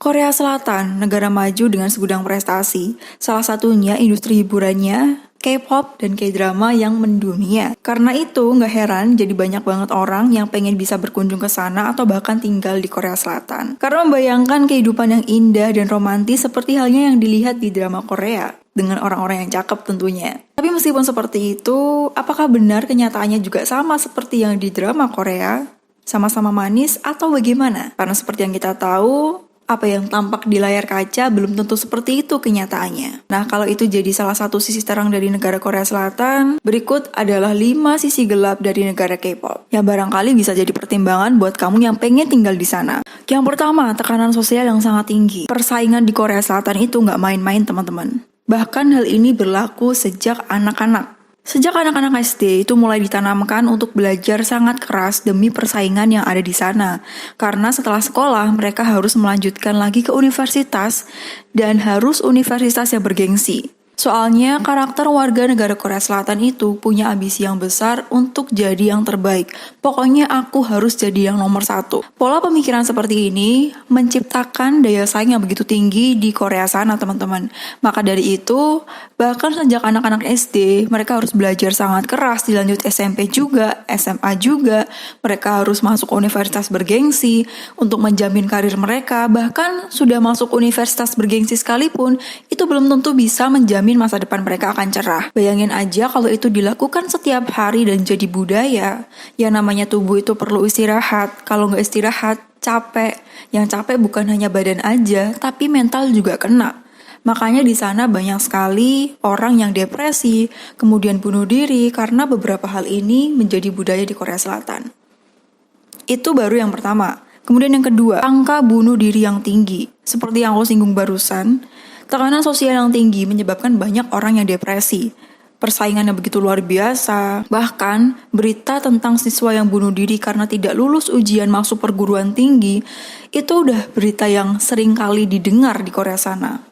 Korea Selatan, negara maju dengan segudang prestasi. Salah satunya industri hiburannya, K-pop dan K-drama yang mendunia. Karena itu nggak heran jadi banyak banget orang yang pengen bisa berkunjung ke sana atau bahkan tinggal di Korea Selatan. Karena membayangkan kehidupan yang indah dan romantis seperti halnya yang dilihat di drama Korea. Dengan orang-orang yang cakep tentunya. Tapi meskipun seperti itu, apakah benar kenyataannya juga sama seperti yang di drama Korea? Sama-sama manis atau bagaimana? Karena seperti yang kita tahu, apa yang tampak di layar kaca belum tentu seperti itu kenyataannya. Nah, kalau itu jadi salah satu sisi terang dari negara Korea Selatan, berikut adalah 5 sisi gelap dari negara K-pop yang barangkali bisa jadi pertimbangan buat kamu yang pengen tinggal di sana. Yang pertama, tekanan sosial yang sangat tinggi. Persaingan di Korea Selatan itu nggak main-main, teman-teman. Bahkan hal ini berlaku sejak anak-anak. Sejak anak-anak SD itu mulai ditanamkan untuk belajar sangat keras demi persaingan yang ada di sana. Karena setelah sekolah mereka harus melanjutkan lagi ke universitas dan harus universitas yang bergengsi. Soalnya karakter warga negara Korea Selatan itu punya ambisi yang besar untuk jadi yang terbaik. Pokoknya aku harus jadi yang nomor 1. Pola pemikiran seperti ini menciptakan daya saing yang begitu tinggi di Korea sana, teman-teman. Maka dari itu, bahkan sejak anak-anak SD, mereka harus belajar sangat keras, dilanjut SMP juga, SMA juga. Mereka harus masuk universitas bergengsi untuk menjamin karir mereka. Bahkan sudah masuk universitas bergengsi sekalipun, itu belum tentu bisa menjamin masa depan mereka akan cerah. Bayangin aja kalau itu dilakukan setiap hari dan jadi budaya. Yang namanya tubuh itu perlu istirahat. Kalau nggak istirahat, capek. Yang capek bukan hanya badan aja, tapi mental juga kena. Makanya di sana banyak sekali orang yang depresi, kemudian bunuh diri karena beberapa hal ini menjadi budaya di Korea Selatan. Itu baru yang pertama. Kemudian yang kedua, angka bunuh diri yang tinggi. Seperti yang aku singgung barusan, tekanan sosial yang tinggi menyebabkan banyak orang yang depresi. Persaingan yang begitu luar biasa. Bahkan, berita tentang siswa yang bunuh diri karena tidak lulus ujian masuk perguruan tinggi, itu udah berita yang sering kali didengar di Korea sana.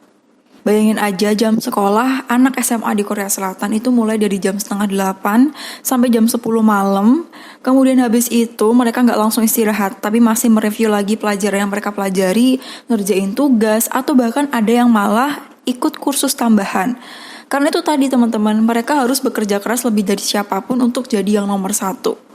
Bayangin aja jam sekolah anak SMA di Korea Selatan itu mulai dari jam 7:30 sampai jam 10 malam. Kemudian habis itu mereka nggak langsung istirahat, tapi masih mereview lagi pelajaran yang mereka pelajari, ngerjain tugas, atau bahkan ada yang malah ikut kursus tambahan. Karena itu tadi teman-teman, mereka harus bekerja keras lebih dari siapapun untuk jadi yang nomor 1.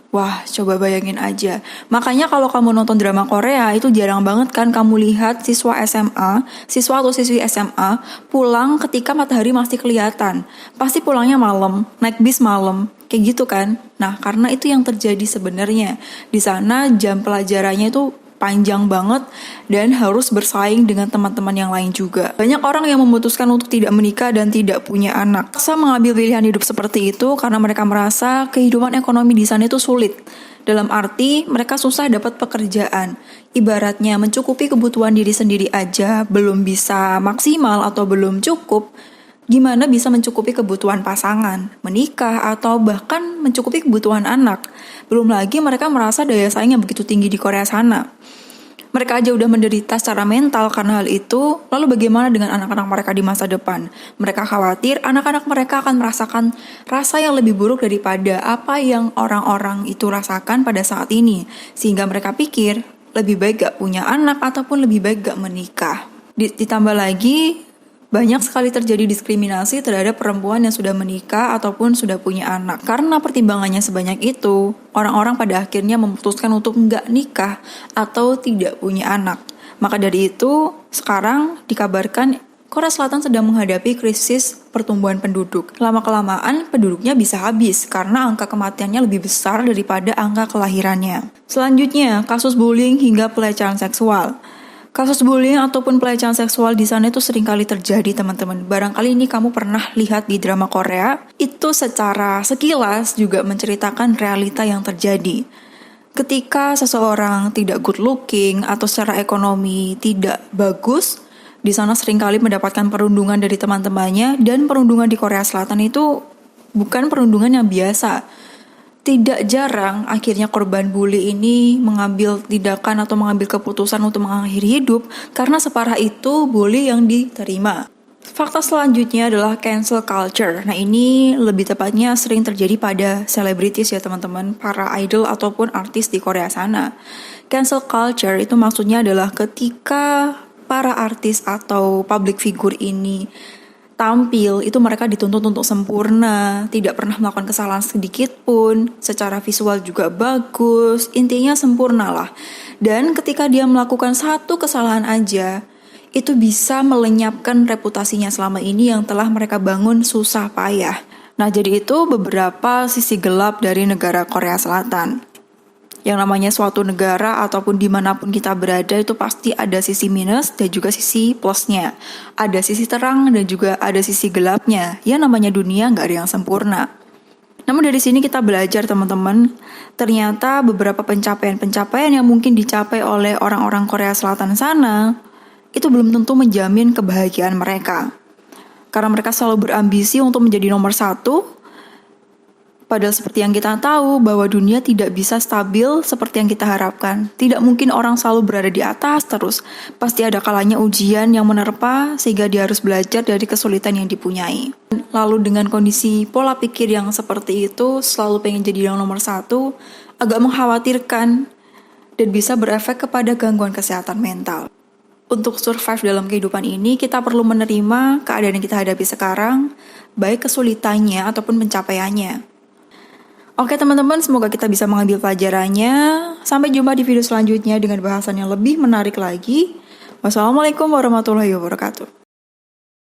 Wah, coba bayangin aja. Makanya kalau kamu nonton drama Korea, itu jarang banget kan kamu lihat siswa atau siswi SMA pulang ketika matahari masih kelihatan. Pasti pulangnya malam, naik bis malam, kayak gitu kan. Nah, karena itu yang terjadi sebenarnya. Di sana jam pelajarannya itu panjang banget dan harus bersaing dengan teman-teman yang lain juga. Banyak orang yang memutuskan untuk tidak menikah dan tidak punya anak. Saya mengambil pilihan hidup seperti itu karena mereka merasa kehidupan ekonomi di sana itu sulit. Dalam arti mereka susah dapat pekerjaan. Ibaratnya mencukupi kebutuhan diri sendiri aja belum bisa maksimal atau belum cukup. Gimana bisa mencukupi kebutuhan pasangan, menikah, atau bahkan mencukupi kebutuhan anak. Belum lagi mereka merasa daya saing yang begitu tinggi di Korea sana. Mereka aja udah menderita secara mental karena hal itu, lalu bagaimana dengan anak-anak mereka di masa depan? Mereka khawatir anak-anak mereka akan merasakan rasa yang lebih buruk daripada apa yang orang-orang itu rasakan pada saat ini. Sehingga mereka pikir, lebih baik gak punya anak ataupun lebih baik gak menikah. Ditambah lagi, banyak sekali terjadi diskriminasi terhadap perempuan yang sudah menikah ataupun sudah punya anak. Karena pertimbangannya sebanyak itu, orang-orang pada akhirnya memutuskan untuk nggak nikah atau tidak punya anak. Maka dari itu, sekarang dikabarkan Korea Selatan sedang menghadapi krisis pertumbuhan penduduk. Lama-kelamaan penduduknya bisa habis karena angka kematiannya lebih besar daripada angka kelahirannya. Selanjutnya, kasus bullying hingga pelecehan seksual. Kasus bullying ataupun pelecehan seksual di sana itu sering kali terjadi, teman-teman. Barangkali ini kamu pernah lihat di drama Korea. Itu secara sekilas juga menceritakan realita yang terjadi. Ketika seseorang tidak good looking atau secara ekonomi tidak bagus, di sana sering kali mendapatkan perundungan dari teman-temannya, dan perundungan di Korea Selatan itu bukan perundungan yang biasa. Tidak jarang akhirnya korban bully ini mengambil tindakan atau mengambil keputusan untuk mengakhiri hidup karena separah itu bully yang diterima. Fakta selanjutnya adalah cancel culture. Nah, ini lebih tepatnya sering terjadi pada selebritis ya teman-teman, para idol ataupun artis di Korea sana. Cancel culture itu maksudnya adalah ketika para artis atau public figure ini tampil, itu mereka dituntut untuk sempurna, tidak pernah melakukan kesalahan sedikit pun, secara visual juga bagus, intinya sempurna lah. Dan ketika dia melakukan satu kesalahan aja, itu bisa melenyapkan reputasinya selama ini yang telah mereka bangun susah payah. Nah, jadi itu beberapa sisi gelap dari negara Korea Selatan. Yang namanya suatu negara ataupun dimanapun kita berada itu pasti ada sisi minus dan juga sisi plusnya. Ada sisi terang dan juga ada sisi gelapnya. Ya namanya dunia nggak ada yang sempurna. Namun dari sini kita belajar teman-teman, ternyata beberapa pencapaian-pencapaian yang mungkin dicapai oleh orang-orang Korea Selatan sana, itu belum tentu menjamin kebahagiaan mereka. Karena mereka selalu berambisi untuk menjadi nomor satu, padahal seperti yang kita tahu bahwa dunia tidak bisa stabil seperti yang kita harapkan. Tidak mungkin orang selalu berada di atas terus. Pasti ada kalanya ujian yang menerpa sehingga dia harus belajar dari kesulitan yang dipunyai. Lalu dengan kondisi pola pikir yang seperti itu, selalu pengen jadi yang nomor satu, agak mengkhawatirkan dan bisa berefek kepada gangguan kesehatan mental. Untuk survive dalam kehidupan ini, kita perlu menerima keadaan yang kita hadapi sekarang, baik kesulitannya ataupun pencapaiannya. Oke teman-teman, semoga kita bisa mengambil pelajarannya. Sampai jumpa di video selanjutnya dengan bahasan yang lebih menarik lagi. Wassalamualaikum warahmatullahi wabarakatuh.